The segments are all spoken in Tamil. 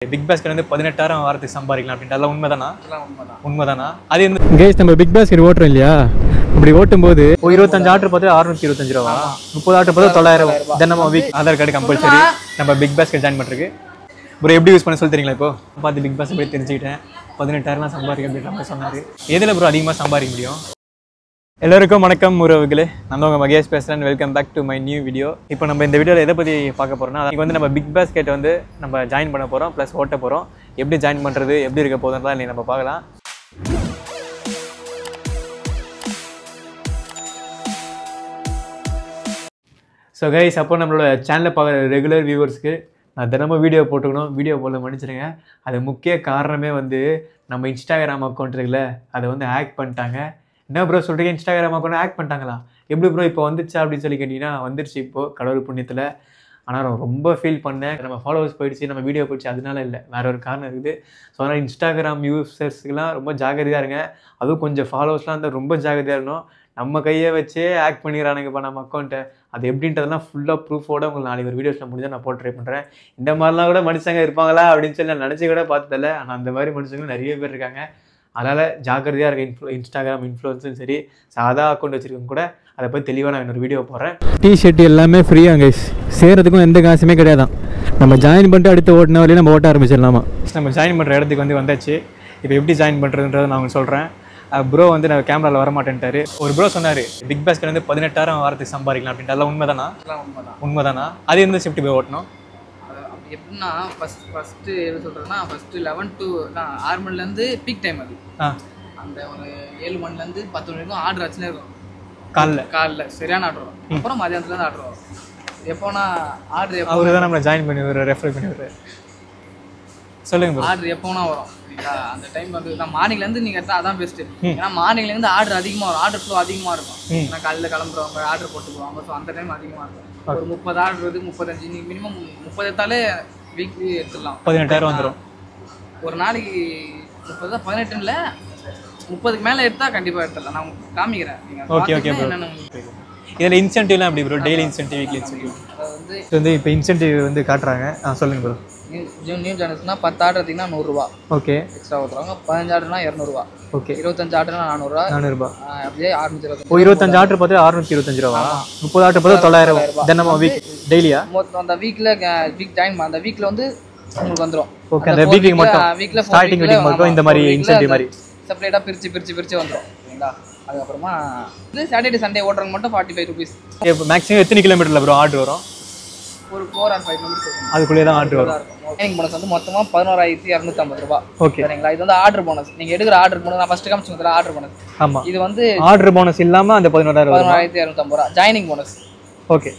பிக் பாஸ்கெட் வந்து 18,000 வாரத்துக்கு சம்பாதிக்கலாம் அப்படின்றதுலாம் உண்மைதானா? உண்மைதானா? அது கேஸ் நம்ம பிக் பாஸ்கெட் ஓட்டுறோம் இல்லையா, அப்படி ஓட்டும் போது 25 ஆர்டர் பார்த்து 625 ரூபா, 30 ஆர்டர் பார்த்து 900. தென் நம்ம வீக் ஆதார் கார்டு கம்பல்சரி நம்ம பிக் பாஸ்கெட் ஜாயின் பண்ணுறதுக்கு. ப்ரோ எப்படி யூஸ் பண்ண சொல்லி தெரியுங்களா? இப்போ பார்த்து பிக் பாஸ் போய் தெரிஞ்சுக்கிட்டேன். 18,000 சம்பாதிக்க அப்படின்ற மாதிரி சொன்னார். எதில் ப்ரோ அதிகமாக சம்பாதிக்க முடியும்? எல்லாருக்கும் வணக்கம் உறவுகளே, நான் உங்கள் மகேஷ் பேசுகிறேன். Welcome back to my new video. இப்போ நம்ம இந்த வீடியோவில் எதை பற்றி பார்க்க போகிறோம்னா, அதுக்கு வந்து நம்ம பிக் பாஸ்கெட் வந்து நம்ம ஜாயின் பண்ண போகிறோம், ப்ளஸ் ஓட்ட போகிறோம். எப்படி ஜாயின் பண்ணுறது, எப்படி இருக்க போதுன்றதான் இன்றைக்கி நம்ம பார்க்கலாம். ஸோ கைஸ், அப்போ நம்மளோட சேனலை பார்க்குற ரெகுலர் வியூவர்ஸ்க்கு நான் தினமும் வீடியோ போட்டுக்கணும், வீடியோ போட மன்னிச்சிடுங்க. அது முக்கிய காரணமே வந்து நம்ம இன்ஸ்டாகிராம் அக்கௌண்ட் இருக்குல்ல, அதை வந்து ஹேக் பண்ணிட்டாங்க. என்ன ப்ரோ சொல்கிறீங்க, இன்ஸ்டாகிராம் அக்கௌண்ட் ஹேக் பண்ணிட்டாங்களா? எப்படி ப்ரோ இப்போ வந்துச்சா அப்படின்னு சொல்லி கேட்டிங்கன்னா, வந்துருச்சு இப்போது கடவுள் புண்ணியத்தில். ஆனால் நான் ரொம்ப ஃபீல் பண்ணேன். நம்ம ஃபாலோவர்ஸ் போயிடுச்சு, நம்ம வீடியோ போயிடுச்சு, அதனால இல்லை, வேறு ஒரு காரணம் இருக்குது. ஸோ அதனால் இன்ஸ்டாகிராம் யூசர்ஸ்க்குலாம் ரொம்ப ஜாகிரதையாக இருங்க. அதுவும் கொஞ்சம் ஃபாலோவர்ஸ்லாம் இருந்தால் ரொம்ப ஜாகிரதையாக இருக்கணும். நம்ம கையை வச்சே ஹேக் பண்ணிடுறானுங்கப்பா நம்ம அக்கௌண்ட்டை. அது எப்படின்றதெல்லாம் ஃபுல்லாக ப்ரூஃபோடு உங்களுக்கு நாளைக்கு ஒரு வீடியோஸில் முடிஞ்சால் நான் போட்டு ட்ரை பண்ணுறேன். இந்த மாதிரிலாம் கூட மனுஷங்க இருப்பாங்களா அப்படின்னு சொல்லி நான் நினச்சி கூட பார்த்ததில்ல. ஆனால் அந்த மாதிரி மனுஷங்களும் நிறைய பேர் இருக்காங்க. அதனால் ஜாக்கிரதையாக இருக்க. இன்ஸ்டாகிராம் இன்ஃப்ளூயன்ஸும் சரி, சாதா அக்கௌண்ட் வச்சுருக்கவங்க கூட அதை பற்றி தெளிவாக நான் இன்னொரு வீடியோ போடுறேன். டிஷர்ட் எல்லாமே ஃப்ரீயாக கைஸ், சேர்றதுக்கும் எந்த காசுமே கிடையாதான். நம்ம ஜாயின் பண்ணிட்டு அடுத்து ஓட்டின வரையும் நம்ம ஓட்ட ஆரம்பிச்சிடலாமா? நம்ம ஜாயின் பண்ணுற இடத்துக்கு வந்தாச்சு. இப்போ எப்படி ஜாயின் பண்ணுறதுன்றதை நான் உங்களுக்கு சொல்கிறேன். ப்ரோ வந்து நான் கேமராவில் வரமாட்டேன்ட்டாரு. ஒரு ப்ரோ சொன்னார், பிக் பாஸ்கெட் வந்து 18,000 வாரத்துக்கு சம்பாதிக்கலாம் அப்படின்றதுலாம் உண்மைதானா? உண்மைதானா? அது எந்த ஷிஃப்ட் போய் ஓட்டணும்? எப்படின்னா ஃபஸ்ட்டு என்ன சொல்கிறேன்னா, ஃபஸ்ட்டு 11 to 6 மணிலேருந்து பீக் டைம். அது அந்த ஒரு 7 மணிலேருந்து 10 மணி வரைக்கும் ஆர்டர் ஆச்சுன்னே இருக்கும். காலைல சரியான ஆர்டர் வரும். அப்புறம் மதியானத்துலேருந்து ஆர்டர் வரும். எப்போனா ஆர்டர் அவரு தான் நம்மளை ஜாயின் பண்ணி விடுற, ரெஃபர் பண்ணி விடுற. சொல்லுங்க. ஆர்டர் எப்போனா வரும் அந்த டைம் வந்து நான் மார்னிங்லேருந்து நீங்கள் எடுத்தால் அதான் பெஸ்ட்டு. ஏன்னா மார்னிங்லேருந்து ஆர்டர் அதிகமாக வரும், ஆர்டர் ஃப்ளோ அதிகமாக இருக்கும். ஏன்னா காலையில் கிளம்புறவங்க ஆர்டர் போட்டு போவாங்க. ஸோ அந்த டைம் அதிகமாக இருக்கும். ஒரு 30 ஆர்டர் வருது, 35 நீங்கள் மினிமம் 30 எடுத்தாலே வீக்லி எடுத்துடலாம். 18,000 வந்துடும் ஒரு நாளைக்கு. 30 தான் 18 இல்லை, 30க்கு மேலே எடுத்தால் கண்டிப்பாக எடுத்துடலாம். நான் காமிக்கிறேன். Okay okay bro. இதில் இன்சென்டிவ்லாம் எப்படி bro? Daily incentive, weekly incentive வந்து இப்போ இன்சென்டிவ் வந்து காட்டுறாங்க. சொல்லுங்கள் ப்ரோ. நியூ சேனல்ஸ்னா 10 ஆர்டர் எடுத்திங்கன்னா 100 ரூபா ஓகே எக்ஸ்ட்ரா ஊற்றுறாங்க. 15 ஆர்டர்னா 200 ரூபா. ஓகே 25 ஆர்டர்னா 400 ரூபா. அப்படியே 625. 25 ஆர்டர் பார்த்து 625 ரூபா, 30 ஆர்டர் பார்த்து 900. தென் நம்ம வீக் டெய்லியா அந்த வீக்கில் வீக் டைம் அந்த வீக்கில் வந்து உங்களுக்கு வந்துடும். ஓகே, அந்த வீக்கிங் மட்டும் வீக்கில் ஸ்டார்டிங் வீக் மட்டும் இந்த மாதிரி இன்சென்டிவ் மாதிரி செப்பரேட்டாக பிரித்து வந்துடும். ஓகேங்களா? அதுக்கப்புறமா இது சாட்டர்டே சண்டே ஓட்டுறவங்க மட்டும் 45 ருபீஸ். இப்போ மேக்ஸிமம் எத்தனை கிலோமீட்டரில் ப்ரோ ஆர்டர் வரும்? ஒரு 4 or 5 கிலோமீட்டர் அதுக்குள்ளேயே தான் ஆர்டர் வரும். ட்ரைனிங் போனஸ் வந்து மொத்தமாக 11,250 ரூபா. ஓகே சரிங்களா? இது வந்து ஆர்டர் போனஸ். நீங்கள் எடுக்கிற ஆர்டர் போனஸ் நான் ஃபஸ்ட்டு காமிச்சு கொடுத்துறேன். Order bonus. ஆமாம், இது வந்து ஆர்டர் போனஸ் இல்லாமல் அந்த 11,250 ரூபா. Joining bonus. ஓகே,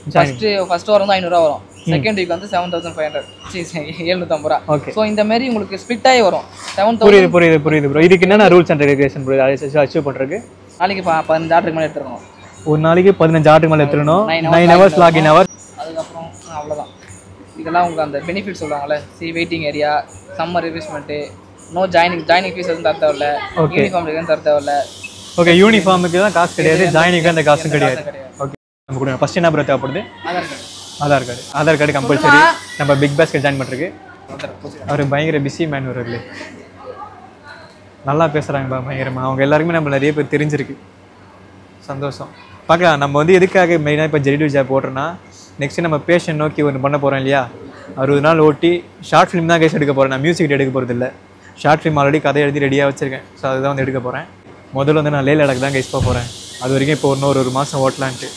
ஃபர்ஸ்ட் வாரம் வந்து 500 ரூபா வரும். செகண்ட் வீக் வந்து 7,500, 750 ரூபா. ஓகே, ஸோ இந்த மாதிரி உங்களுக்கு ஸ்பிட் ஆகி வரும். 7,000. புரியுது ப்ரோ. இதுக்கு என்னென்ன rules and regulation bro achieve பண்ணுறதுக்கு? நாளைக்கு 15 ஆர்டருக்கு மேலே எடுத்துருக்கணும். ஒரு நாளைக்கு 15 ஆர்டருக்கு மேலே எடுத்துக்கணும். 9 hours லாகின் ஹவர். அதுக்கப்புறம் அவ்வளோதான். இதெல்லாம் உங்களுக்கு அந்த பெனிஃபிட் சொல்கிறாங்களே, waiting area, summer refreshment, no joining fees எதுவும் தர தேவையில்ல, யூனிஃபார்ம் எதுவும் தர தேவையில்ல. ஓகே, யூனிஃபார்முக்கு தான் காசு கிடையாது, ஜாயினிங்க்கு அந்த காசும் கிடையாது. ஓகே, நம்ம கொடுங்க. ஃபர்ஸ்ட் என்ன ப்ரோ தேவைப்படுது? ஆதார் கார்டு கம்பல்சரி நம்ம பிக் பாஸ்கெட் ஜாயின் பண்ணுறதுக்கு. அவர் பயங்கர பிஸி மேன் வரல, நல்லா பேசுகிறாங்கப்பா பயங்கரமாக. அவங்க எல்லாருக்குமே நம்ம நிறைய பேர் தெரிஞ்சிருக்கு. சந்தோஷம். பார்க்கலாம். நம்ம வந்து எதுக்காக மெயினாக இப்போ ஜெரிடிவ் ஜாப் போடுறோன்னா, நெக்ஸ்ட்டு நம்ம பேஷன் நோக்கி ஒன்று பண்ண போகிறோம் இல்லையா? 60 நாள் ஓட்டி ஷார்ட் ஃபிலிம் தான் கேஸ் எடுக்க போகிறேன். நான் மியூசிக் எடுக்க போகிறது இல்லை. ஷார்ட் ஃபிலிம் ஆல்ரெடி கதை எழுதி ரெடியாக வச்சுருக்கேன். ஸோ அதுதான் வந்து எடுக்க போகிறேன். முதல்ல வந்து நான் லே லடாக் தான் கைஸ் போக போகிறேன். அது வரைக்கும் இப்போ ஒரு மாதம் ஓட்டலான்ட்டு.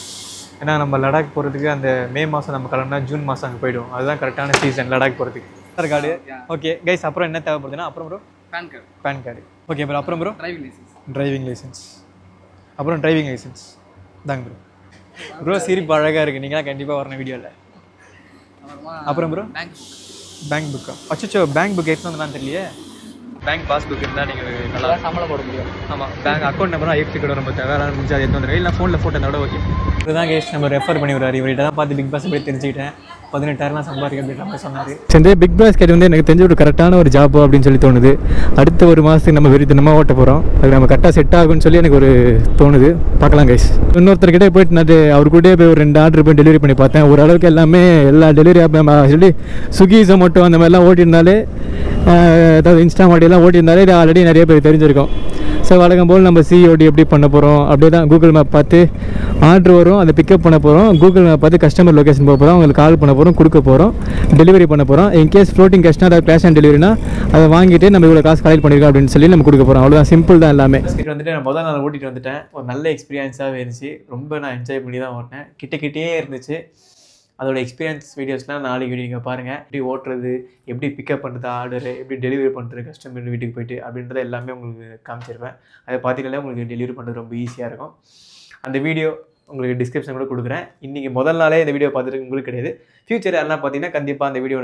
ஏன்னா நம்ம லடாக் போகிறதுக்கு அந்த மே மாதம் நம்ம கிளம்புனா ஜூன் மாதம் அங்கே போய்டும். அதுதான் கரெக்டான சீசன் லடாக் போகிறதுக்கு. ஆதார் கார்டு. ஓகே கைஸ், அப்புறம் என்ன தேவைப்படுதுன்னா, அப்புறம் bro PAN card. Okay bro. அப்புறம் ப்ரோ டிரைவிங் லைசன்ஸ். அப்புறம் டிரைவிங் லைசன்ஸ் தாங்க ப்ரோ. ப்ரோ சிரிப்பு அழகாக இருக்குது, நீங்களாம் கண்டிப்பாக வரணும் வீடியோவில். அப்புறம் ப்ரோ பேங்க் புக்கா? அச்சோ, பேங்க் புக் எடுத்து வந்தான்னு தெரியலையே. பேங்க் பாஸ்புக் இருந்தால் நீங்கள் நல்லா சம்பளம் போட முடியும். ஆமாம், பேங்க் அக்கௌண்ட் நம்பரும் ஐஎஃப்சி கோடு நம்ம தேவை முடிஞ்சு அதை எடுத்து வந்துடுங்க. இல்லை ஃபோனில் ஃபோட்டோ இருந்தால் ஓகே. இதுதான் கேஸ் நம்ம ரெஃபர் பண்ணி விடுறாரு. இவர்கிட்ட தான் பார்த்து பிக் பாஸ் போய் தெரிஞ்சுக்கிட்டேன். 18,000 சம்பாதிக்க அப்படின்ற மாதிரி சொன்னார். இந்த பிக் பாஸ்கெட் வந்து எனக்கு தெரிஞ்ச ஒரு கரெக்டான ஒரு ஜாப் அப்படின்னு சொல்லி தோணுது. அடுத்த ஒரு மாதத்துக்கு நம்ம வெறித்தனமாக ஓட்ட போகிறோம். அது நம்ம கரெக்டாக செட் ஆகும்னு சொல்லி எனக்கு ஒரு தோணுது. பார்க்கலாம் கைஸ். இன்னொருத்தர்கிட்டே போயிட்டு நான் அவர் கூட போய் ஒரு 2 ஆர்டர் போய் டெலிவரி பண்ணி பார்த்தேன். ஓரளவுக்கு எல்லாமே எல்லா டெலிவரி ஆப் சொல்லி ஸ்விக்கி, ஜொமேட்டோ அந்த மாதிரிலாம் ஓட்டியிருந்தாலே ஏதாவது இன்ஸ்டா மாடியெல்லாம் ஓட்டியிருந்தாலே இது ஆல்ரெடி நிறைய பேர் தெரிஞ்சிருக்கும். ஸோ வழக்கம் போல் நம்ம சிஓடி எப்படி பண்ண போகிறோம் அப்படியே தான் கூகுள் மேப் பார்த்து ஆர்டர் வரும், அதை பிக்கப் பண்ண போகிறோம். கூகுள் மேப் பார்த்து கஸ்டமர் லொக்கேஷன் போக போகிறோம், அவங்களுக்கு கால் பண்ண போகிறோம், கொடுக்க போகிறோம், டெலிவரி பண்ண போகிறோம். இன்கேஸ் ஃப்ளோட்டிங் கேஷ்னா அதாவது கேஷ் ஆன் டெலிவரினா அதை வாங்கிட்டு நம்ம இவ்வளோ காசு கலெக்ட் பண்ணியிருக்கோம் அப்படின்னு சொல்லி நம்ம கொடுக்க போகிறோம். அவ்வளோதான், சிம்பிள் தான் எல்லாமே. வந்துட்டு நான் முதல் நாள் ஓட்டிகிட்டு வந்துட்டேன். ஒரு நல்ல எக்ஸ்பீரியன்ஸாகவே இருந்துச்சு. ரொம்ப நான் என்ஜாய் பண்ணி தான் ஓட்டினேன். கிட்டே இருந்துச்சு. அதோட எக்ஸ்பீரியன்ஸ் வீடியோஸ்லாம் நாளைக்கு வீடியோ நீங்கள் பாருங்கள். எப்படி ஓட்டுறது, எப்படி பிக்கப் பண்ணுறது ஆர்டரு, எப்படி டெலிவரி பண்ணுறது கஸ்டமர் வீட்டுக்கு போய்ட்டு அப்படின்றத எல்லாமே உங்களுக்கு காமிச்சிருப்பேன். அதை பார்த்தீங்கன்னா உங்களுக்கு டெலிவரி பண்ணுறது ரொம்ப ஈஸியாக இருக்கும். அந்த வீடியோ உங்களுக்கு டிஸ்கிரிப்ஷன் கூட கொடுக்குறேன். இன்றைக்கி முதல் நாளே இந்த வீடியோ பார்த்துட்டு உங்களுக்கு கிடையாது. ஃபியூச்சர் எல்லாம் பார்த்தீங்கன்னா கண்டிப்பாக அந்த வீடியோ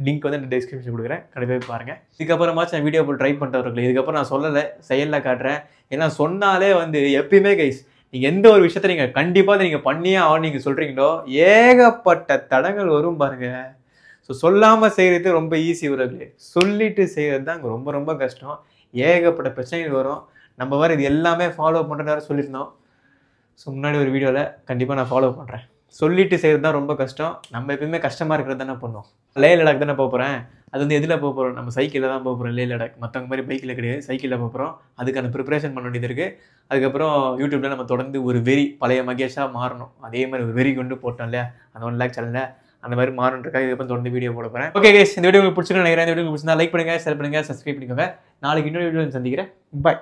லிங்க் வந்து அந்த டிஸ்கிரிப்ஷன் கொடுக்குறேன், கண்டிப்பாக பாருங்கள். இதுக்கப்புறமாச்சும் நான் வீடியோ ட்ரை பண்ணுறவர்கள் இதுக்கப்புறம் நான் சொல்லலை, செயலில் காட்டுறேன். ஏன்னா சொன்னாலே வந்து எப்பயுமே கைஸ் நீங்கள் எந்த ஒரு விஷயத்த நீங்கள் கண்டிப்பாக நீங்கள் பண்ணியே ஆகும் நீங்கள் சொல்கிறீங்களோ ஏகப்பட்ட தடங்கள் வரும் பாருங்கள். ஸோ சொல்லாமல் செய்கிறது ரொம்ப ஈஸி உறவுகளே, சொல்லிட்டு செய்கிறது தான் அங்கே ரொம்ப ரொம்ப கஷ்டம். ஏகப்பட்ட பிரச்சனைகள் வரும். நம்ம வேறு இது எல்லாமே ஃபாலோ பண்ணுறதாரு சொல்லியிருந்தோம். ஸோ முன்னாடி ஒரு வீடியோவில் கண்டிப்பாக நான் ஃபாலோ பண்ணுறேன். சொல்லிட்டு செய்கிறது தான் ரொம்ப கஷ்டம். நம்ம எப்பயுமே கஷ்டமாக இருக்கிறது தானே பண்ணுவோம். லே லடாக் தானே போக போகிறேன். அது வந்து எதில் போக போகிறோம், நம்ம சைக்கிளில் தான் போக போகிறோம். லே லடாக் மற்றவங்க மாதிரி பைக்கில் கிடையாது, சைக்கிளில் போக போகிறோம். அதுக்கான ப்ரிப்பரேஷன் பண்ண வேண்டியது இருக்குது. அதுக்கப்புறம் யூடியூப்பில் நம்ம தொடர்ந்து ஒரு வெறி பழைய மகேஷாக மாறணும். அதே மாதிரி ஒரு வெறி கொண்டு போட்டோம் இல்லையா அந்த 1 lakh சேனலில், அந்த மாதிரி மாறணுன்றக்காக இதுக்கப்புறம் தொடர்ந்து வீடியோ போட போகிறேன். ஓகே கைஸ், இந்த வீடியோ உங்களுக்கு பிடிச்சிருக்குன்னு நினைக்கிறேன். இந்த வீடியோ பிடிச்சிருந்தா லைக் பண்ணுங்கள், ஷேர் பண்ணுங்கள், சப்ஸ்கிரைப் பண்ணிக்கோங்க. நாளைக்கு இன்னொரு வீடியோ சந்திக்கிறேன். பாய்.